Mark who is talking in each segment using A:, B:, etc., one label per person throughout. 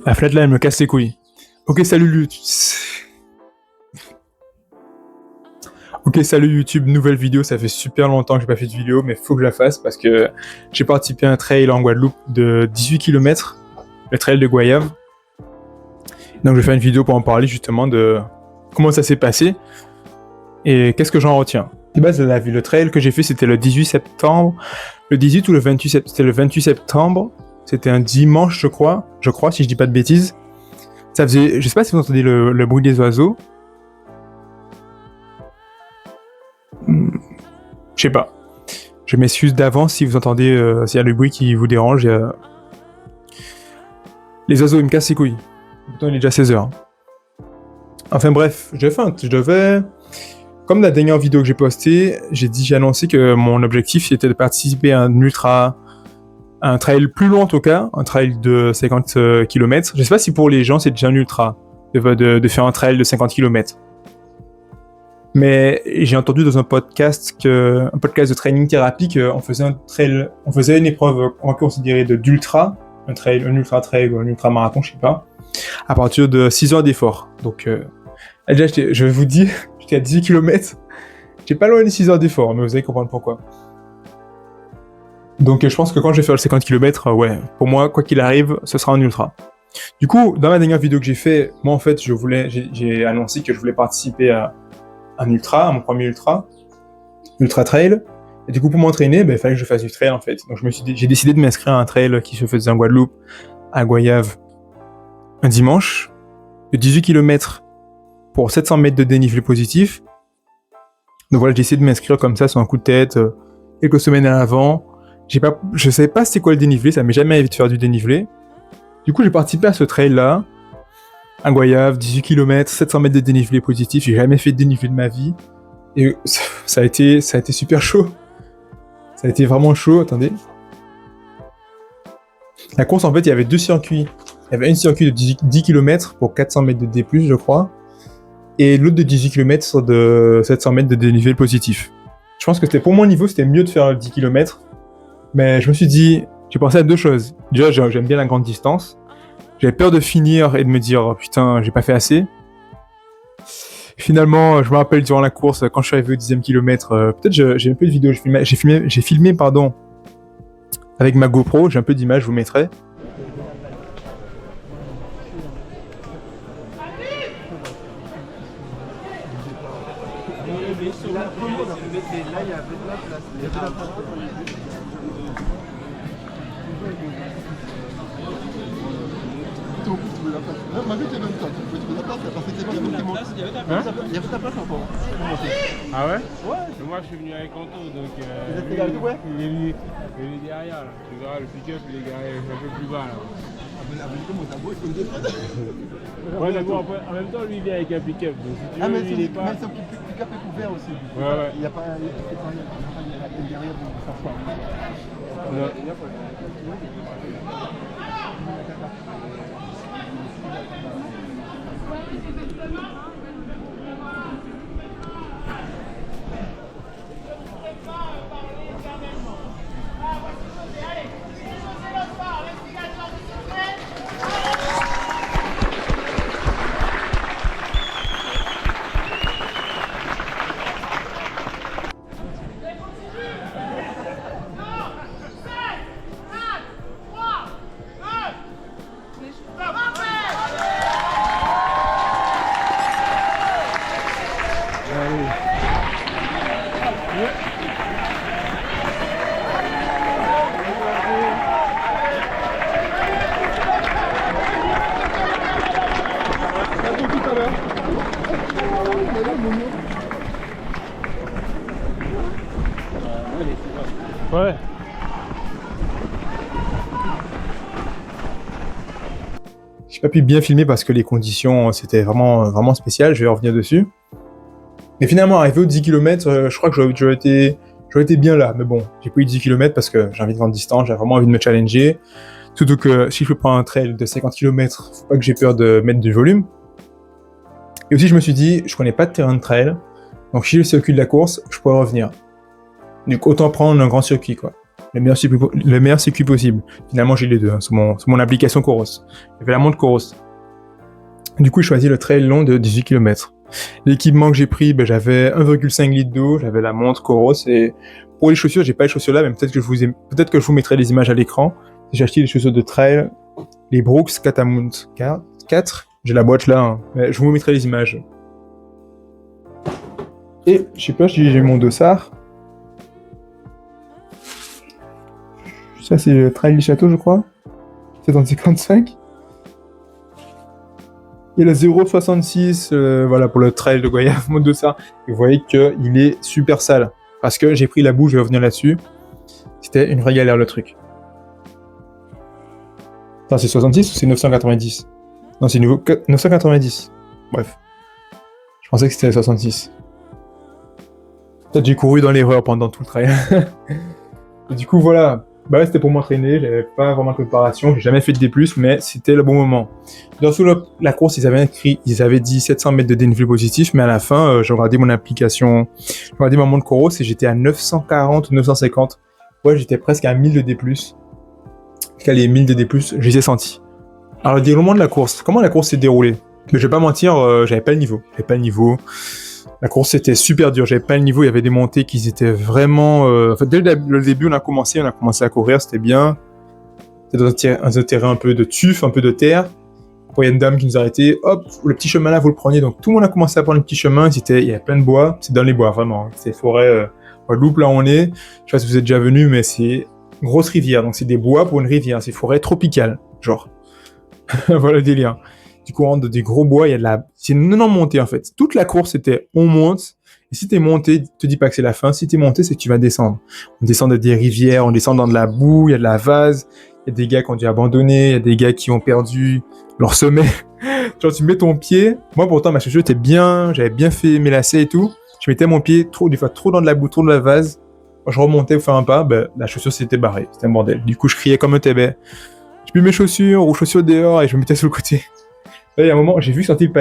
A: La flatline me casse les couilles. Ok, salut YouTube, nouvelle vidéo. Ça fait super longtemps que j'ai pas fait de vidéo, mais faut que je la fasse parce que j'ai participé à un trail en Guadeloupe de 18 km, le trail de Goyave. Donc je vais faire une vidéo pour en parler justement de comment ça s'est passé et qu'est-ce que j'en retiens. De base, le trail que j'ai fait, c'était le 18 septembre. Le 18 ou le 28 septembre, c'était le 28 septembre. C'était un dimanche, je crois, si je dis pas de bêtises. Ça faisait, je sais pas si vous entendez le bruit des oiseaux. Je sais pas. Je m'excuse d'avance si vous entendez, s'il y a le bruit qui vous dérange. Les oiseaux, ils me cassent les couilles. Pourtant, il est déjà 16h. Enfin bref, comme la dernière vidéo que j'ai postée, j'ai annoncé que mon objectif c'était de participer à un trail plus long en tout cas, un trail de 50 km. Je sais pas si pour les gens c'est déjà un ultra, de faire un trail de 50 km. Mais j'ai entendu dans un podcast de training thérapie qu'on faisait une épreuve qu'on va considérer d'ultra, un ultra trail ou un ultra marathon, je sais pas, à partir de 6 heures d'effort. Donc, déjà, je vais vous dire, j'étais à 10 km, j'ai pas loin des 6 heures d'effort, mais vous allez comprendre pourquoi. Donc, je pense que quand je vais faire le 50 km, ouais, pour moi, quoi qu'il arrive, ce sera un ultra. Du coup, dans la dernière vidéo que j'ai fait, moi en fait, j'ai annoncé que je voulais participer à mon premier ultra trail. Et du coup, pour m'entraîner, il fallait que je fasse du trail en fait. Donc j'ai décidé de m'inscrire à un trail qui se faisait en Guadeloupe, à Goyave, un dimanche, de 18 km pour 700 mètres de dénivelé positif. Donc voilà, j'ai essayé de m'inscrire comme ça sur un coup de tête, quelques semaines à l'avant. Je savais pas c'était quoi le dénivelé, ça m'est jamais arrivé de faire du dénivelé. Du coup, j'ai participé à ce trail là, à Goyave, 18 km, 700 mètres de dénivelé positif. J'ai jamais fait de dénivelé de ma vie. Et ça a été super chaud. Ça a été vraiment chaud, attendez. La course, en fait, il y avait deux circuits. Il y avait un circuit de 10 km pour 400 mètres de D+, je crois. Et l'autre de 18 km de 700 mètres de dénivelé positif. Je pense que pour mon niveau, c'était mieux de faire 10 km. Mais je me suis dit, j'ai pensé à deux choses. Déjà, j'aime bien la grande distance. J'avais peur de finir et de me dire, oh, putain, j'ai pas fait assez. Finalement, je me rappelle durant la course, quand je suis arrivé au 10e kilomètre, peut-être j'ai un peu de vidéo, j'ai filmé, avec ma GoPro, j'ai un peu d'images, je vous mettrai.
B: Il y a toute la place encore.
C: Ah ouais? Ouais. Moi je suis venu avec Anto, donc il est venu derrière là. Tu verras le pick-up il est garé un peu plus bas là. Ouais d'accord, en même temps lui il vient avec un pick-up. Donc si tu veux,
B: mais
C: il est pas...
B: son pick-up est ouvert aussi.
C: Ouais.
B: Il n'y a pas derrière pour faire quoi.
C: Ouais.
A: J'ai pas pu bien filmer parce que les conditions, c'était vraiment spécial, je vais revenir dessus. Mais finalement, arrivé aux 10 km, je crois que j'aurais été bien là. Mais bon, j'ai pas eu 10 km parce que j'ai envie de grande distance, j'ai vraiment envie de me challenger. Surtout que si je prends un trail de 50 km, faut pas que j'ai peur de mettre du volume. Et aussi, je me suis dit, je connais pas de terrain de trail, donc si j'ai le circuit de la course, je pourrais revenir. Donc autant prendre un grand circuit, quoi. le meilleur circuit possible. Finalement, j'ai les deux hein, sur mon application Coros. J'avais la montre Coros. Du coup, j'ai choisi le trail long de 18 km. L'équipement que j'ai pris, ben, j'avais 1,5 litre d'eau, j'avais la montre Coros et pour les chaussures, j'ai pas les chaussures là, mais peut-être que je vous mettrai les images à l'écran. J'ai acheté les chaussures de trail, les Brooks Catamount 4. J'ai la boîte là, hein. Mais je vous mettrai les images. Et je sais pas, j'ai mon dossard. Ça, c'est le trail du château, je crois. C'est dans 55. Et le 0,66, voilà, pour le trail de Goyave, mon dossard. Et vous voyez qu'il est super sale. Parce que j'ai pris la boue, je vais revenir là-dessus. C'était une vraie galère, le truc. Attends, c'est 66 ou c'est 990? Non, c'est niveau 990. Bref. Je pensais que c'était 66. Peut-être j'ai couru dans l'erreur pendant tout le trail. Et du coup, voilà. Bah là, c'était pour m'entraîner, j'avais pas vraiment de préparation, j'ai jamais fait de D+, mais c'était le bon moment. Dans la course, ils avaient dit 700 mètres de dénivelé positif, mais à la fin, j'ai regardé mon application, j'ai regardé ma montre Coros et j'étais à 940 ou 950. Ouais, j'étais presque à 1000 de D+. Jusqu'à les 1000 de D+, je les ai sentis. Alors, le déroulement de la course, comment la course s'est déroulée? Mais je vais pas mentir, j'avais pas le niveau. La course était super dure, j'avais pas le niveau, il y avait des montées qui étaient vraiment... En fait, dès le début, on a commencé à courir, c'était bien. C'était dans un terrain un peu de tuf, un peu de terre. Après, il y a une dame qui nous a arrêté, hop, le petit chemin là, vous le preniez. Donc tout le monde a commencé à prendre le petit chemin, il y avait plein de bois, c'est dans les bois, vraiment. C'est forêt Guadeloupe, là où on est. Je sais pas si vous êtes déjà venu, mais c'est une grosse rivière, donc c'est des bois pour une rivière, c'est forêt tropicale, genre. Voilà le délire. Du coup, on rentre dans des gros bois, c'est une énorme montée en fait. Toute la course c'était on monte, et si t'es monté, te dis pas que c'est la fin, si t'es monté, c'est que tu vas descendre. On descend de des rivières, on descend dans de la boue, il y a de la vase, il y a des gars qui ont dû abandonner, il y a des gars qui ont perdu leur sommet. Genre tu mets ton pied, moi pourtant ma chaussure était bien, j'avais bien fait mes lacets et tout, je mettais mon pied des fois trop dans de la boue, trop de la vase, quand je remontais pour faire un pas, la chaussure s'était barrée, c'était un bordel. Du coup je criais comme un tébé. Je mets mes chaussures ou chaussures dehors et je me mettais sur le côté. Là, il y a un moment, j'ai senti que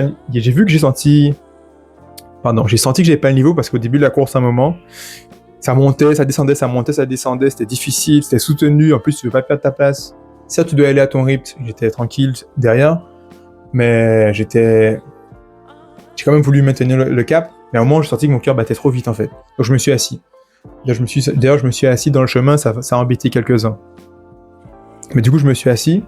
A: j'avais pas le niveau parce qu'au début de la course, à un moment, ça montait, ça descendait, c'était difficile, c'était soutenu, en plus tu veux pas perdre ta place. Ça, tu dois aller à ton rythme, j'étais tranquille derrière, mais j'ai quand même voulu maintenir le cap, mais à un moment, j'ai senti que mon cœur battait trop vite en fait. Donc je me suis assis. D'ailleurs, je me suis assis dans le chemin, ça a embêté quelques-uns. Mais du coup, je me suis assis,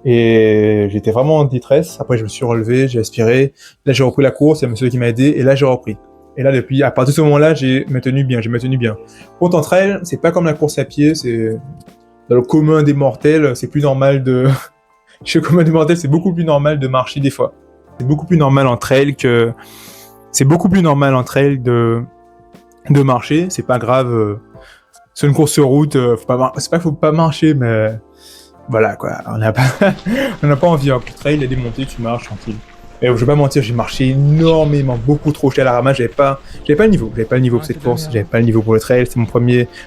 A: et j'étais vraiment en détresse. Après, je me suis relevé, j'ai aspiré. Là, j'ai repris la course, il y a un monsieur qui m'a aidé, et là, j'ai repris. Et là, à partir de ce moment-là, j'ai maintenu bien. Pour entre elles, c'est pas comme la course à pied, c'est dans le commun des mortels, c'est plus normal de... Chez le commun des mortels, c'est beaucoup plus normal de marcher des fois. C'est beaucoup plus normal entre elles de marcher, c'est pas grave. C'est une course sur route, c'est pas qu'il faut pas marcher, mais... Voilà quoi, on n'a pas envie. Le trail, il y a des montées, tu marches tranquille. Et je vais pas mentir, j'ai marché énormément, beaucoup trop. J'étais à la ramasse, j'avais pas le niveau pour cette course, j'avais pas le niveau pour le trail. C'était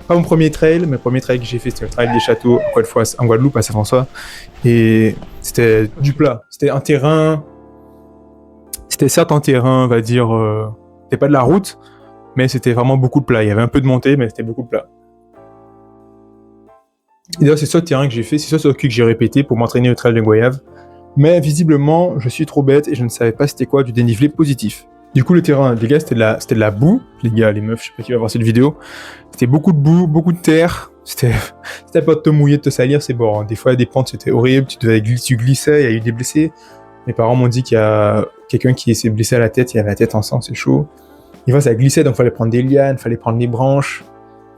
A: pas mon premier trail, mais le premier trail que j'ai fait, c'était le trail des châteaux, encore une fois, en Guadeloupe, à Saint-François. Et c'était du plat. C'était certes un terrain, on va dire, c'était pas de la route, mais c'était vraiment beaucoup de plat. Il y avait un peu de montée, mais c'était beaucoup de plat. Et d'ailleurs, c'est ça le terrain que j'ai fait, c'est ça le circuit que j'ai répété pour m'entraîner au trail de Goyave. Mais visiblement, je suis trop bête et je ne savais pas c'était quoi du dénivelé positif. Du coup, le terrain, les gars, c'était de la boue. Les gars, les meufs, je sais pas qui va voir cette vidéo. C'était beaucoup de boue, beaucoup de terre. C'était pas de te mouiller, de te salir, c'est bon. Des fois, des pentes, c'était horrible. Tu glissais, il y a eu des blessés. Mes parents m'ont dit qu'il y a quelqu'un qui s'est blessé à la tête, il avait la tête en sang, c'est chaud. Des fois, ça glissait, donc il fallait prendre des lianes, il fallait prendre les branches.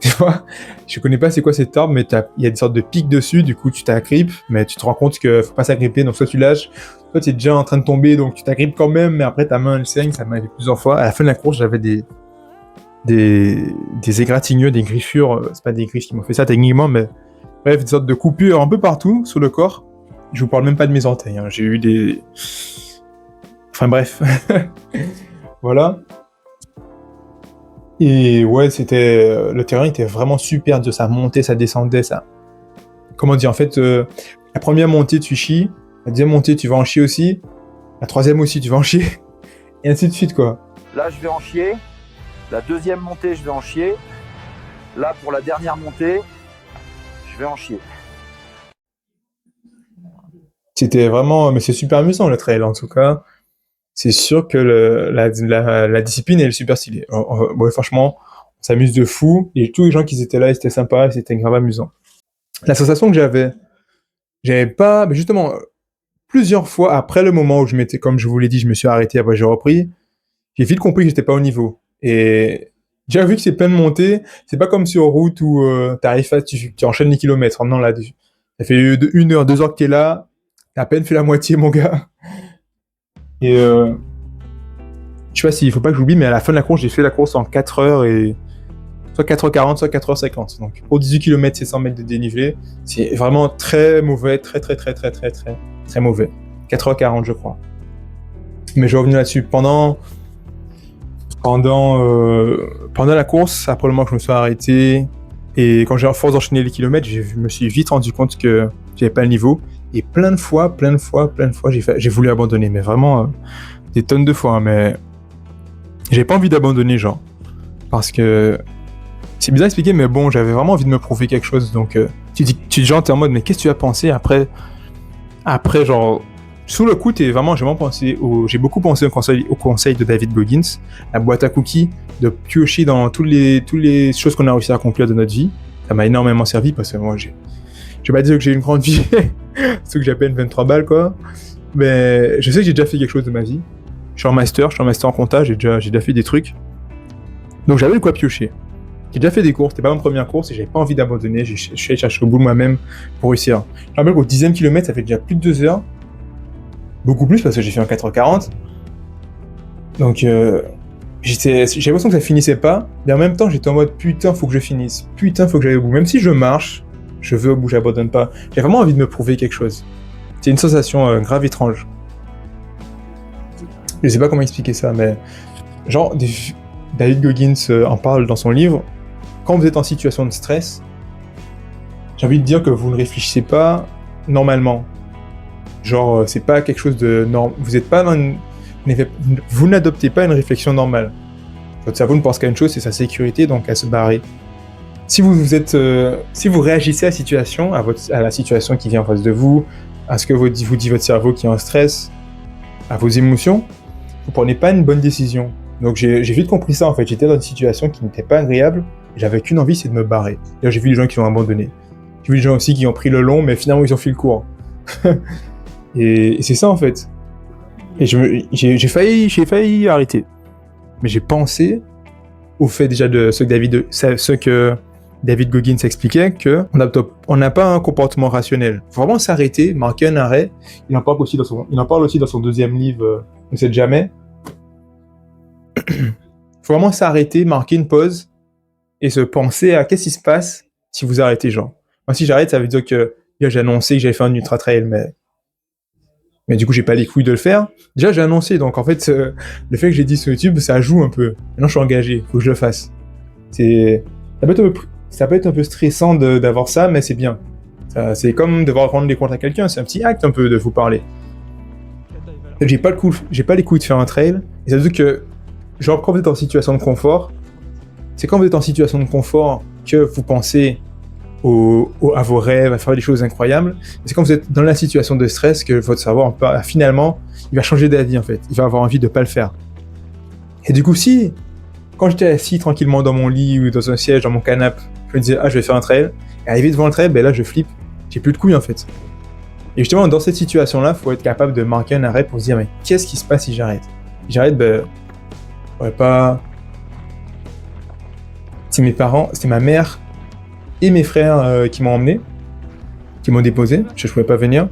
A: Tu vois, je connais pas c'est quoi cet arbre, mais il y a des sortes de pics dessus, du coup tu t'agrippes, mais tu te rends compte que faut pas s'agripper, donc soit tu lâches, soit tu es déjà en train de tomber, donc tu t'agrippes quand même, mais après ta main elle saigne, ça m'est arrivé plusieurs fois. À la fin de la course, j'avais des égratignures, des griffures, c'est pas des griffes qui m'ont fait ça techniquement, mais bref, des sortes de coupures un peu partout sur le corps. Je vous parle même pas de mes orteils, hein. J'ai eu des... Enfin bref. Voilà. Et ouais, le terrain était vraiment super dur, ça montait, ça descendait, ça... Comment dire, en fait, la première montée, tu chies, la deuxième montée, tu vas en chier aussi, la troisième aussi, tu vas en chier, et ainsi de suite, quoi.
D: Là, je vais en chier, la deuxième montée, je vais en chier, là, pour la dernière montée, je vais en chier.
A: C'était vraiment, mais c'est super amusant le trail en tout cas. C'est sûr que la discipline elle est super stylée. Ouais, franchement, on s'amuse de fou. Et tous les gens qui étaient là, c'était sympa, c'était grave amusant. La sensation que j'avais pas, mais justement, plusieurs fois après le moment où je m'étais, comme je vous l'ai dit, je me suis arrêté, après j'ai repris, j'ai vite compris que j'étais pas au niveau. Et j'ai vu que c'est plein de montées, c'est pas comme sur route où tu enchaînes les kilomètres. Non, là, ça fait 1 heure, 2 heures que t'es là, t'as à peine fait la moitié, mon gars. Et je sais pas s'il faut pas que j'oublie, mais à la fin de la course, j'ai fait la course en 4 heures et soit 4h40, soit 4h50. Donc pour 18 km, 700 mètres de dénivelé, c'est vraiment très mauvais, très mauvais. 4h40, je crois. Mais je vais revenir là-dessus. Pendant la course, après le moment que je me suis arrêté, et quand j'ai à force d'enchaîner les kilomètres, je me suis vite rendu compte que j'avais pas le niveau. Et plein de fois, j'ai voulu abandonner. Mais vraiment, des tonnes de fois. Hein, mais j'avais pas envie d'abandonner, genre. Parce que c'est bizarre à expliquer, mais bon, j'avais vraiment envie de me prouver quelque chose. Donc, genre, t'es en mode, mais qu'est-ce que tu as pensé après, genre, sous le coup, j'ai beaucoup pensé au conseil de David Goggins, la boîte à cookies, de piocher dans toutes les choses qu'on a réussi à accomplir de notre vie. Ça m'a énormément servi parce que moi, je vais pas dire que j'ai une grande vie, c'est que j'ai à peine 23 balles, quoi. Mais je sais que j'ai déjà fait quelque chose de ma vie. Je suis en master en compta, j'ai déjà fait des trucs. Donc j'avais de quoi piocher. J'ai déjà fait des courses, c'était pas ma première course et j'avais pas envie d'abandonner, je suis allé chercher au bout de moi-même pour réussir. Je me rappelle qu'au 10e kilomètre, ça fait déjà plus de 2 heures. Beaucoup plus parce que j'ai fait en 4h40. Donc j'avais l'impression que ça finissait pas, mais en même temps j'étais en mode putain faut que je finisse, putain faut que j'aille au bout. Même si je marche, je veux au bout, j'abandonne pas. J'ai vraiment envie de me prouver quelque chose. C'est une sensation grave étrange. Je sais pas comment expliquer ça, mais genre David Goggins en parle dans son livre. Quand vous êtes en situation de stress, j'ai envie de dire que vous ne réfléchissez pas normalement. Genre, c'est pas quelque chose de normal. Vous n'adoptez pas une réflexion normale. Votre cerveau ne pense qu'à une chose, c'est sa sécurité, donc à se barrer. Si vous réagissez à la situation, à la situation qui vient en face de vous, à ce que vous dit votre cerveau qui est en stress, à vos émotions, vous prenez pas une bonne décision. Donc j'ai vite compris ça en fait. J'étais dans une situation qui n'était pas agréable. Et j'avais qu'une envie, c'est de me barrer. D'ailleurs, j'ai vu des gens qui ont abandonné. J'ai vu des gens aussi qui ont pris le long, mais finalement ils ont fait le court. et c'est ça en fait. Et j'ai failli arrêter. Mais j'ai pensé au fait déjà de ce que David Goggins expliquait, qu'on n'a pas un comportement rationnel. Faut vraiment s'arrêter, marquer un arrêt. Il en parle aussi dans son 2e livre, Ne cède jamais. Faut vraiment s'arrêter, marquer une pause et se penser à qu'est-ce qui se passe si vous arrêtez, genre. Moi, si j'arrête, ça veut dire que j'ai annoncé que j'avais fait un ultra trail, mais du coup, j'ai pas les couilles de le faire. Déjà, j'ai annoncé, donc en fait, le fait que j'ai dit sur YouTube, ça joue un peu. Maintenant, je suis engagé, faut que je le fasse. Ça peut être un peu stressant d'avoir ça, mais c'est bien. C'est comme devoir rendre des comptes à quelqu'un, c'est un petit acte un peu de vous parler. J'ai pas les couilles de faire un trail, et ça veut dire que, genre, quand vous êtes en situation de confort, c'est quand vous êtes en situation de confort que vous pensez à vos rêves, à faire des choses incroyables. Et c'est quand vous êtes dans la situation de stress que votre cerveau, finalement, il va changer d'avis en fait. Il va avoir envie de pas le faire. Et du coup, quand j'étais assis tranquillement dans mon lit ou dans un siège, dans mon canapé, je me disais, je vais faire un trail. Et arrivé devant le trail, là, je flippe. J'ai plus de couilles en fait. Et justement, dans cette situation-là, il faut être capable de marquer un arrêt pour se dire, mais qu'est-ce qui se passe si j'arrête ? Si j'arrête, c'est mes parents, c'était ma mère et mes frères qui m'ont emmené, qui m'ont déposé. Je ne pouvais pas venir.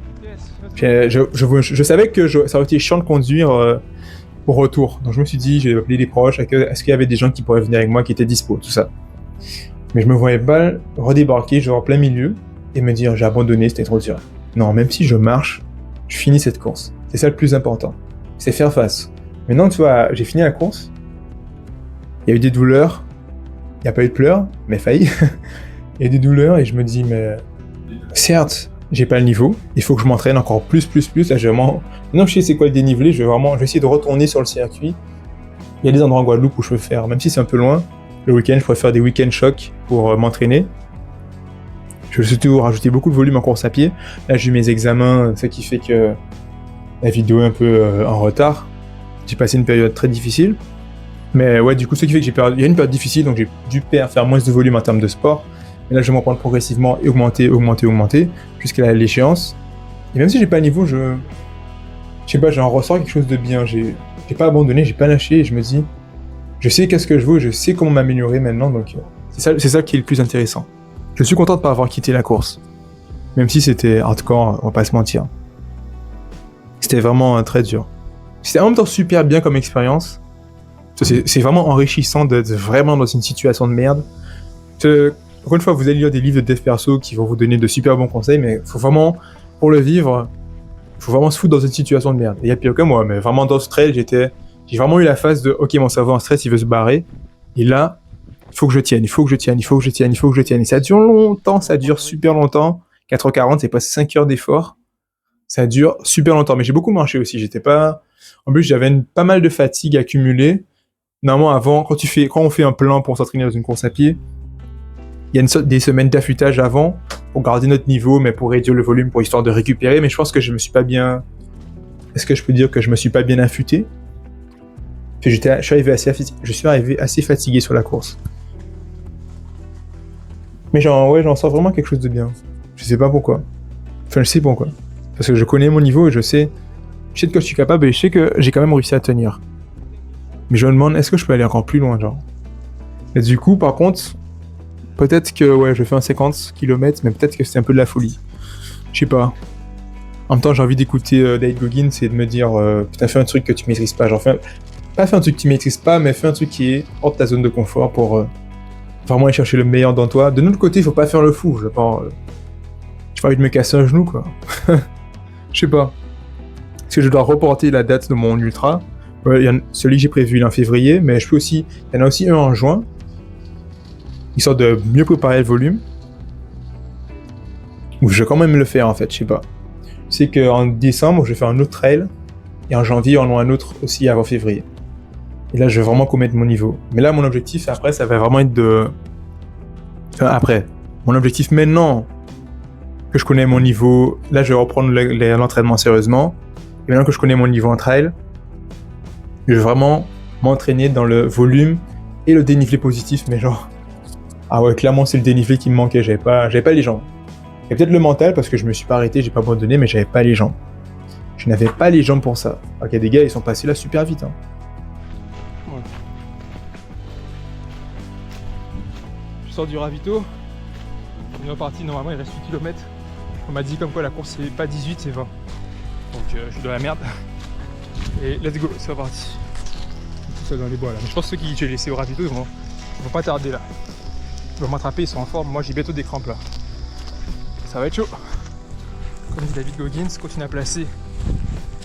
A: Je savais que ça aurait été chiant de conduire au retour. Donc je me suis dit, je vais appeler les proches. Est-ce qu'il y avait des gens qui pourraient venir avec moi, qui étaient dispo, tout ça. Mais je me voyais pas redébarquer, genre en plein milieu, et me dire, j'ai abandonné, c'était trop dur. Non, même si je marche, je finis cette course. C'est ça le plus important. C'est faire face. Maintenant, tu vois, j'ai fini la course. Il y a eu des douleurs. Il n'y a pas eu de pleurs, mais failli. Il y a eu des douleurs et je me dis, mais certes, j'ai pas le niveau. Il faut que je m'entraîne encore plus. Là, maintenant que je sais c'est quoi le dénivelé, je vais essayer de retourner sur le circuit. Il y a des endroits en Guadeloupe où je peux faire, même si c'est un peu loin. Le week-end, je pourrais faire des week-end chocs pour m'entraîner. Je vais surtout rajouter beaucoup de volume en course à pied. Là, j'ai eu mes examens, ce qui fait que la vidéo est un peu en retard. J'ai passé une période très difficile. Mais ouais, du coup, ce qui fait que il y a une période difficile, donc j'ai dû faire moins de volume en termes de sport. Mais là, je vais m'en prendre progressivement et augmenter, jusqu'à l'échéance. Et même si j'ai pas le niveau, je sais pas, j'en ressors quelque chose de bien. J'ai pas abandonné, j'ai pas lâché, et je me dis, je sais qu'est-ce que je veux, je sais comment m'améliorer maintenant, donc c'est ça qui est le plus intéressant. Je suis content de pas avoir quitté la course. Même si c'était hardcore, on va pas se mentir. C'était vraiment très dur. C'était en même temps super bien comme expérience. C'est vraiment enrichissant d'être vraiment dans une situation de merde. Encore une fois, vous allez lire des livres de dev perso qui vont vous donner de super bons conseils, mais faut vraiment, pour le vivre, faut vraiment se foutre dans une situation de merde. Il y a pire que moi, mais vraiment dans ce trail, j'ai vraiment eu la phase de ok, mon cerveau en stress, il veut se barrer. Et là, il faut que je tienne. Et ça dure longtemps, ça dure super longtemps. 4h40, c'est pas 5 heures d'effort. Ça dure super longtemps, mais j'ai beaucoup marché aussi. En plus, j'avais pas mal de fatigue accumulée. Normalement, avant, quand on fait un plan pour s'entraîner dans une course à pied, il y a des semaines d'affûtage avant pour garder notre niveau, mais pour réduire le volume, pour histoire de récupérer. Mais je pense que je me suis pas bien. Est-ce que je peux dire que je me suis pas bien affûté? Je suis arrivé assez fatigué sur la course. Mais j'en sors vraiment quelque chose de bien. Je sais pas pourquoi. Enfin, je sais pourquoi. Parce que je connais mon niveau et je sais de quoi je suis capable et je sais que j'ai quand même réussi à tenir. Mais je me demande, est-ce que je peux aller encore plus loin, genre? Et du coup, par contre, peut-être que, ouais, je fais un 50 km, mais peut-être que c'est un peu de la folie. Je sais pas. En même temps, j'ai envie d'écouter David Goggins et de me dire, putain, fais un truc que tu maîtrises pas. Genre, pas fais un truc que tu maîtrises pas, mais fais un truc qui est hors de ta zone de confort pour vraiment aller chercher le meilleur dans toi. De notre côté, il faut pas faire le fou. J'ai pas envie de me casser un genou, quoi. Je sais pas. Parce que je dois reporter la date de mon ultra. Celui que j'ai prévu, il est en février, mais il y en a aussi un en juin, histoire de mieux préparer le volume. Ou je vais quand même le faire, en fait, je sais pas. C'est qu'en décembre, je vais faire un autre trail, et en janvier, il y en aura un autre aussi avant février. Et là, je vais vraiment commettre mon niveau. Mais là, mon objectif, après, ça va vraiment être de... Enfin, après, mon objectif maintenant, que je connais mon niveau, là, je vais reprendre l'entraînement sérieusement. Et maintenant que je connais mon niveau en trail, je vais vraiment m'entraîner dans le volume et le dénivelé positif, mais genre... Ah ouais, clairement, c'est le dénivelé qui me manquait, j'avais pas les jambes. Et peut-être le mental, parce que je me suis pas arrêté, j'ai pas abandonné, mais j'avais pas les jambes. Je n'avais pas les jambes pour ça. Ok, des gars, ils sont passés là super vite, hein. Ouais. Je sors du ravito. On est reparti, normalement, il reste 8 km. On m'a dit comme quoi la course, c'est pas 18, c'est 20. Donc, je suis dans la merde. Et let's go, c'est reparti. Tout ça dans les bois là. Mais je pense que ceux qui j'ai laissé au ravito, ils vont pas tarder là. Ils vont m'attraper, ils sont en forme. Moi, j'ai bientôt des crampes là. Ça va être chaud. Comme dit David Goggins, continuez à placer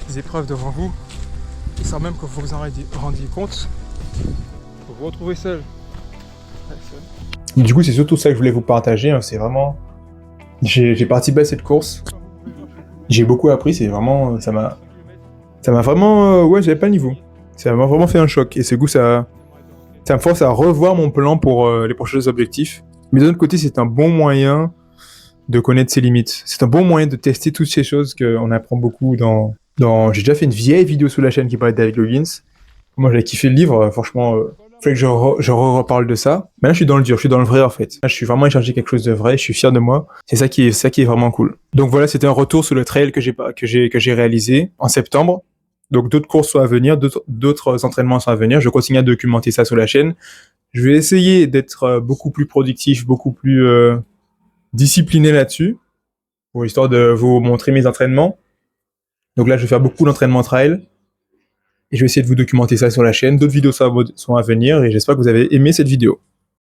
A: des épreuves devant vous. Et sans même que vous vous en rendiez compte, vous vous retrouvez seul. Ouais, seul. Du coup, c'est surtout ça que je voulais vous partager. Hein. C'est vraiment. J'ai participé à cette course. J'ai beaucoup appris. C'est vraiment. Ça m'a vraiment. Ouais, j'avais pas le niveau. Ça m'a vraiment fait un choc. Et ce coup, ça me force à revoir mon plan pour les prochains objectifs. Mais d'un autre côté, c'est un bon moyen de connaître ses limites. C'est un bon moyen de tester toutes ces choses qu'on apprend beaucoup dans... J'ai déjà fait une vieille vidéo sur la chaîne qui parlait de David Goggins. Moi, j'avais kiffé le livre. Franchement, fallait que je reparle de ça. Mais là, je suis dans le dur, je suis dans le vrai, en fait. Là, je suis vraiment allé chercher quelque chose de vrai. Je suis fier de moi. C'est ça qui est vraiment cool. Donc voilà, c'était un retour sur le trail que j'ai réalisé en septembre. Donc d'autres courses sont à venir, d'autres entraînements sont à venir. Je continue à documenter ça sur la chaîne. Je vais essayer d'être beaucoup plus productif, beaucoup plus discipliné là-dessus, pour histoire de vous montrer mes entraînements. Donc là, je vais faire beaucoup d'entraînements trail. Et je vais essayer de vous documenter ça sur la chaîne. D'autres vidéos sont à venir et j'espère que vous avez aimé cette vidéo.